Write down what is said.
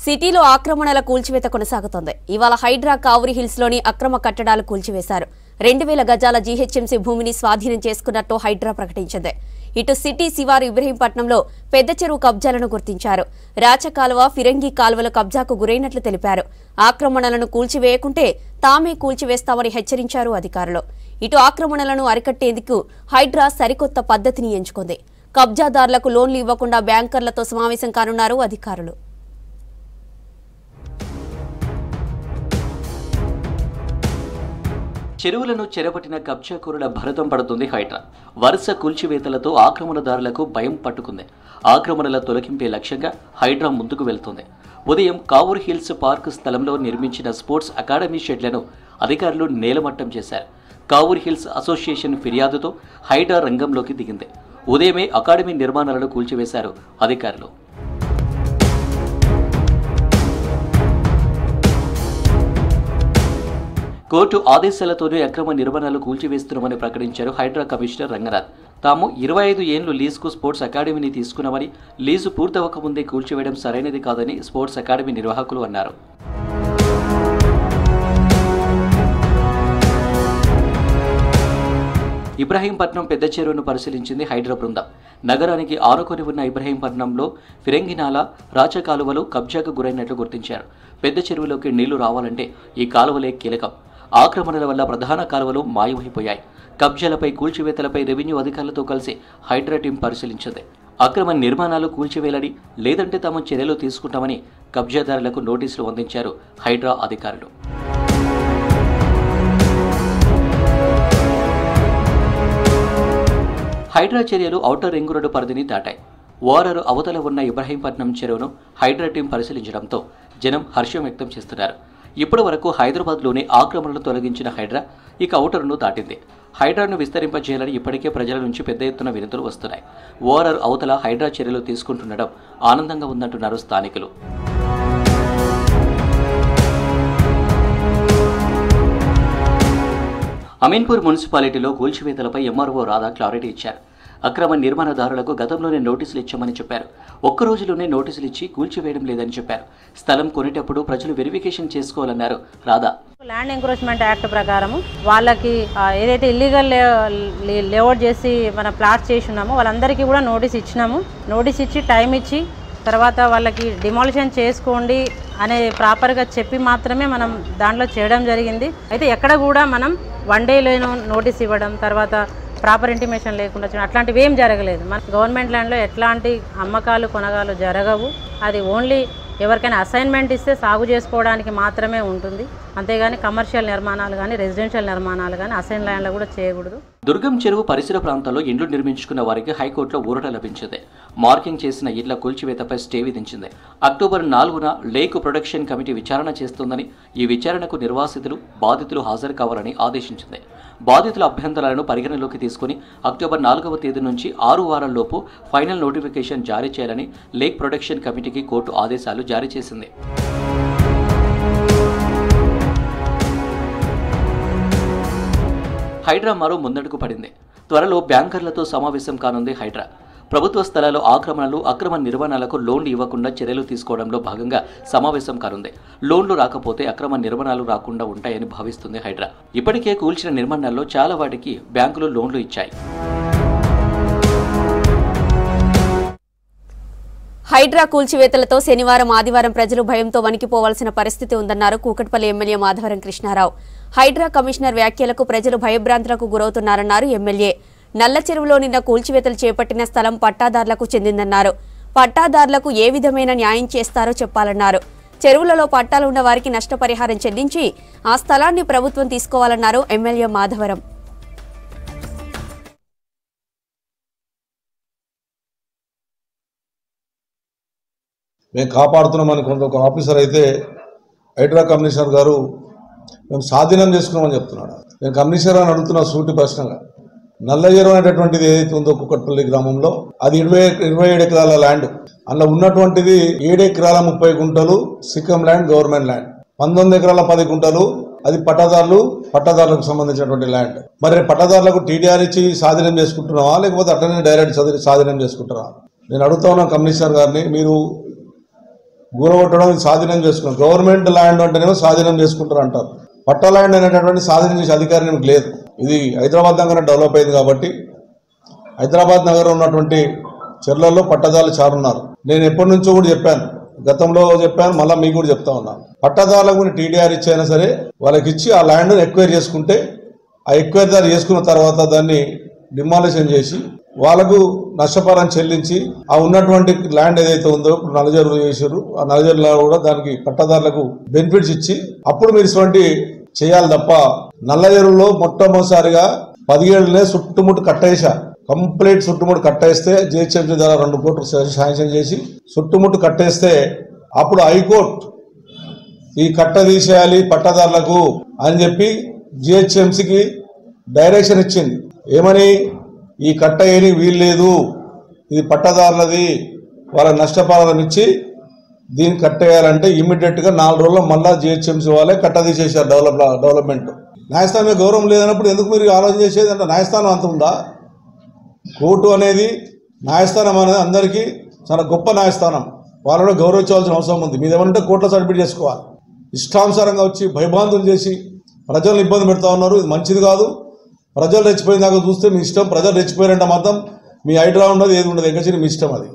సిటీలో ఆక్రమణల కూల్చివేత కొనసాగుతోంది. ఇవాళ హైడ్రా కావురి హిల్స్ లోని అక్రమ కట్టడాలు కూల్చివేశారు. 2000 గజాల జీహెచ్ఎంసీ భూమిని స్వాధీనం చేసుకున్నట్టు హైడ్రా ప్రకటించింది. ఇటు సిటీ శివారు ఇబ్రహీంపట్నంలో పెద్ద చెరువు కబ్జాలను గుర్తించారు. రాచకాలువ, ఫిరంగి కాలువల కబ్జాకు గురైనట్లు తెలిపారు. ఆక్రమణలను కూల్చివేయకుంటే తామే కూల్చివేస్తామని హెచ్చరించారు అధికారులు. ఇటు ఆక్రమణలను అరికట్టేందుకు హైడ్రా సరికొత్త పద్ధతిని ఎంచుకుంది. కబ్జాదారులకు లోన్లు ఇవ్వకుండా బ్యాంకర్లతో సమావేశం కానున్నారు అధికారులు. చెరువులను చెరపట్టిన కబ్జాకోరుల భరతం పడుతుంది హైడ్రా. వరుస కూల్చివేతలతో ఆక్రమణదారులకు భయం పట్టుకుంది. ఆక్రమణల తొలగింపే లక్ష్యంగా హైడ్రా ముందుకు వెళ్తోంది. ఉదయం కావూర్ హిల్స్ పార్క్ స్థలంలో నిర్మించిన స్పోర్ట్స్ అకాడమీ షెడ్లను అధికారులు నేలమట్టం చేశారు. కావూర్ హిల్స్ అసోసియేషన్ ఫిర్యాదుతో హైడ్రా రంగంలోకి దిగింది. ఉదయమే అకాడమీ నిర్మాణాలను కూల్చివేశారు అధికారులు. కోర్టు ఆదేశాలతోనే అక్రమ నిర్మాణాలు కూల్చివేస్తున్నామని ప్రకటించారు హైడ్రా కమిషనర్ రంగనాథ్. తాము 25 ఏళ్లు లీజుకు స్పోర్ట్స్ అకాడమీని తీసుకున్నామని, లీజు పూర్తవకముందే కూల్చివేయడం సరైనది కాదని స్పోర్ట్స్ అకాడమీ నిర్వాహకులు అన్నారు. ఇబ్రహీంపట్నం పెద్ద చెరువును పరిశీలించింది హైడ్రా బృందం. నగరానికి ఆనుకొని ఉన్న ఇబ్రహీంపట్నంలో ఫిరంగినాల, రాచకాలువలు కబ్జాకు గురైనట్లు గుర్తించారు. పెద్ద చెరువులోకి నీళ్లు రావాలంటే ఈ కాలువలే కీలకం. ఆక్రమణల వల్ల ప్రధాన కాలువలు మాయమైపోయాయి. కబ్జాలపై, కూల్చివేతలపై రెవెన్యూ అధికారులతో కలిసి హైడ్రా టీం పరిశీలించింది. అక్రమ నిర్మాణాలు కూల్చివేయాలని, లేదంటే తాము చర్యలు తీసుకుంటామని కబ్జాదారులకు నోటీసులు అందించారు హైడ్రా అధికారులు. హైడ్రా చర్యలు ఔటర్ రింగ్ రోడ్డు పరిధిని దాటాయి. ఓఆర్ఆర్ అవతల ఉన్న ఇబ్రహీంపట్నం చెరువును హైడ్రా టీం పరిశీలించడంతో జనం హర్షం వ్యక్తం చేస్తున్నారు. ఇప్పటి వరకు హైదరాబాద్లోనే ఆక్రమణలు తొలగించిన హైడ్రా ఇక ఔటర్ను దాటింది. హైడ్రాను విస్తరింపజేయాలని ఇప్పటికే ప్రజల నుంచి పెద్ద ఎత్తున వినతులు వస్తున్నాయి. ఓఆర్ఆర్ అవతల హైడ్రా చర్యలు తీసుకుంటుండడం ఆనందంగా ఉందంటున్నారు స్థానికులు. అమీన్పూర్ మున్సిపాలిటీలో కూల్చివేతలపై ఎంఆర్ఓ రాధా క్లారిటీ ఇచ్చారు. అక్రమ నిర్మాణదారులకు గతంలోనే నోటీసులు ఇచ్చామని చెప్పారు. ఒక్క రోజులోనే నోటీసులు ఇచ్చి కూల్చివేయడం లేదని చెప్పారు. స్థలం కొనేటప్పుడు ప్రజలు వెరిఫికేషన్ చేసుకోవాలన్నారు రాధా. ల్యాండ్ ఎంక్రోచ్మెంట్ యాక్ట్ ప్రకారం వాళ్ళకి ఏదైతే ఇల్లీగల్ లేఅవుట్ చేసి మన ప్లాట్స్ చేసి ఉన్నామో వాళ్ళందరికీ కూడా నోటీస్ ఇచ్చినాము. నోటీస్ ఇచ్చి టైం ఇచ్చి తర్వాత వాళ్ళకి డిమాలిషన్ చేసుకోండి అనే ప్రాపర్గా చెప్పి మాత్రమే మనం దాంట్లో చేయడం జరిగింది. అయితే ఎక్కడ కూడా మనం 1 డేలోనూ నోటీస్ ఇవ్వడం, తర్వాత ప్రాపర్ ఇంటిమేషన్ లేకుండా అట్లాంటివి ఏం జరగలేదు. మన గవర్నమెంట్ ల్యాండ్లో ఎట్లాంటి అమ్మకాలు, కొనగాలు జరగవు. అది ఓన్లీ ఎవరికైనా అసైన్మెంట్ ఇస్తే సాగు చేసుకోవడానికి మాత్రమే ఉంటుంది. అంతేగాని కమర్షియల్ నిర్మాణాలు కానీ, రెసిడెన్షియల్ నిర్మాణాలు కానీ అసైన్ ల్యాండ్లో కూడా చేయకూడదు. దుర్గం చెరువు పరిసర ప్రాంతాల్లో ఇండ్లు నిర్మించుకున్న వారికి హైకోర్టులో ఊరట లభించింది. మార్కింగ్ చేసిన ఇళ్ల కూల్చివేతపై స్టే విధించింది. అక్టోబర్ 4న లేక్ ప్రొడక్షన్ కమిటీ విచారణ చేస్తుందని, ఈ విచారణకు నిర్వాసితులు, బాధితులు హాజరు కావాలని ఆదేశించింది. బాధితుల అభ్యంతరాలను పరిగణలోకి తీసుకుని అక్టోబర్ 4వ తేదీ నుంచి 6 వారాల్లోపు ఫైనల్ నోటిఫికేషన్ జారీ చేయాలని లేక్ ప్రొడక్షన్ కమిటీకి కోర్టు ఆదేశాలు జారీ చేసింది. హైడ్రా మరో ముందడుగు పడింది. త్వరలో బ్యాంకర్లతో సమావేశం కానుంది హైడ్రా. ప్రభుత్వ స్థలాల్లో ఆక్రమణలు, అక్రమ నిర్మాణాలకు లోన్లు ఇవ్వకుండా చర్యలు తీసుకోవడంలో భాగంగా సమావేశం కానుంది. లోన్లు రాకపోతే అక్రమ నిర్మాణాలు రాకుండా ఉంటాయని భావిస్తుంది హైడ్రా. ఇప్పటికే కూల్చిన నిర్మాణాల్లో చాలా వాటికి బ్యాంకులు లోన్లు ఇచ్చాయి. హైడ్రా కూల్చివేతలతో శనివారం, ఆదివారం ప్రజలు భయంతో వణికిపోవాల్సిన పరిస్థితి ఉందన్నారు కూకట్పల్లి ఎమ్మెల్యే మాధవరం కృష్ణారావు. హైడ్రా కమిషనర్ వ్యాఖ్యలకు ప్రజలు భయభ్రాంతులకు గురవుతున్నారన్నారు ఎమ్మెల్యే. నల్ల చెరువులో నిన్న కూల్చివేతలు చేపట్టిన స్థలం పట్టాదారులకు చెందిందన్నారు. పట్టాదారులకు ఏ విధమైన న్యాయం చేస్తారో చెప్పాలన్నారు. చెరువులలో పట్టాలు ఉన్న వారికి నష్టపరిహారం చెల్లించి ఆ స్థలాన్ని ప్రభుత్వం తీసుకోవాలన్నారు ఎమ్మెల్యే మాధవరం. మేము కాపాడుతున్నామని కొంత ఒక ఆఫీసర్ అయితే హైడ్రా కమిషనర్ గారు మేము స్వాధీనం చేసుకున్నామని చెప్తున్నాడు. నేను కమిషనర్ అని అడుగుతున్నా సూటి ప్రశ్నగా. నల్ల చెరువు అనేటటువంటిది ఏదైతే ఉందో కుక్కట్పల్లి గ్రామంలో అది 27 ఎకరాల ల్యాండ్. అందులో ఉన్నటువంటిది 7 ఎకరాల 30 గుంటలు సిక్కం ల్యాండ్, గవర్నమెంట్ ల్యాండ్. 19 ఎకరాల 10 గుంటలు అది పట్టాదారులకు సంబంధించినటువంటి ల్యాండ్. మరి పట్టాదారులకు టీడీఆర్ ఇచ్చి స్వాధీనం చేసుకుంటున్నావా, లేకపోతే అట్లనే డైరెక్ట్ స్వాధీనం చేసుకుంటారా? నేను అడుగుతా ఉన్నాను కమిషనర్ గారిని, మీరు గూరగొట్టడం, స్వాధీనం చేసుకున్నాం. గవర్నమెంట్ ల్యాండ్ అంటేనేమో స్వాధీనం చేసుకుంటారు అంటారు. పట్టా ల్యాండ్ అనేటటువంటి స్వాధీనం చేసే అధికారం మీకు లేదు. ఇది హైదరాబాద్ నగరం డెవలప్ అయింది కాబట్టి హైదరాబాద్ నగరం ఉన్నటువంటి చెర్లలో పట్టదారులు చారున్నారు. నేను ఎప్పటి నుంచో కూడా చెప్పాను, గతంలో చెప్పాను, మళ్ళీ మీకు కూడా చెప్తా ఉన్నాను. పట్టదారులకు కూడా టీడీఆర్ ఇచ్చైనా సరే వాళ్ళకి ఇచ్చి ఆ ల్యాండ్ని ఎక్వైర్ చేసుకుంటే ఆ ఎక్వైర్ చేసుకున్న తర్వాత దాన్ని డిమాలిషన్ చేసి వాళ్ళకు నష్టపరం చెల్లించి ఆ ఉన్నటువంటి ల్యాండ్ ఏదైతే ఉందో ఇప్పుడు నల్లజర్లు చేశారు, ఆ నల్లజర్లో కూడా దానికి పట్టదారులకు బెనిఫిట్స్ ఇచ్చి అప్పుడు మీరు ఇటువంటి చేయాలి తప్ప నల్లజరులో మొట్టమొదటిసారిగా 17 చుట్టుముట్టు కట్టేసా. కంప్లీట్ చుట్టుముట్టు కట్టేస్తే జిహెచ్ఎంసీ ద్వారా 2 కోట్లు శాంక్షన్ చేసి చుట్టుముట్టు కట్టేస్తే అప్పుడు హైకోర్టు ఈ కట్ట తీసేయాలి పట్టదారులకు అని చెప్పి జిహెచ్ఎంసీకి డైరెక్షన్ ఇచ్చింది. ఏమని, ఈ కట్ట ఏని వీల్లేదు, ఇది పట్టదారులది, వాళ్ళకి నష్టపరిహారం ఇచ్చి దీన్ని కట్టేయాలంటే ఇమ్మీడియట్గా 4 రోజుల్లో మళ్ళీ జిహెచ్ఎంసీ వాళ్ళే కట్ట తీసేశారు. డెవలప్మెంట్ న్యాయస్థానం గౌరవం లేదన్నప్పుడు ఎందుకు మీరు ఆలోచన చేసేది? అంటే న్యాయస్థానం అంత ఉందా? కోర్టు అనేది, న్యాయస్థానం అనేది అందరికీ చాలా గొప్ప న్యాయస్థానం, వాళ్ళలో గౌరవించవలసిన అవసరం ఉంది. మీద ఏమంటే కోర్టులో సబ్మిట్ చేసుకోవాలి. ఇష్టానుసారంగా వచ్చి భయభ్రాంతులు చేసి ప్రజలను ఇబ్బంది పెడతా ఉన్నారు. ఇది మంచిది కాదు. ప్రజలు రెచ్చిపోయిన దాకా చూస్తే మీ ఇష్టం. ప్రజలు రెచ్చిపోయారంటే మాత్రం మీ హైడ్రా ఉండదు, ఏది ఉండదు, ఎక్కడికి మీ ఇష్టం అది.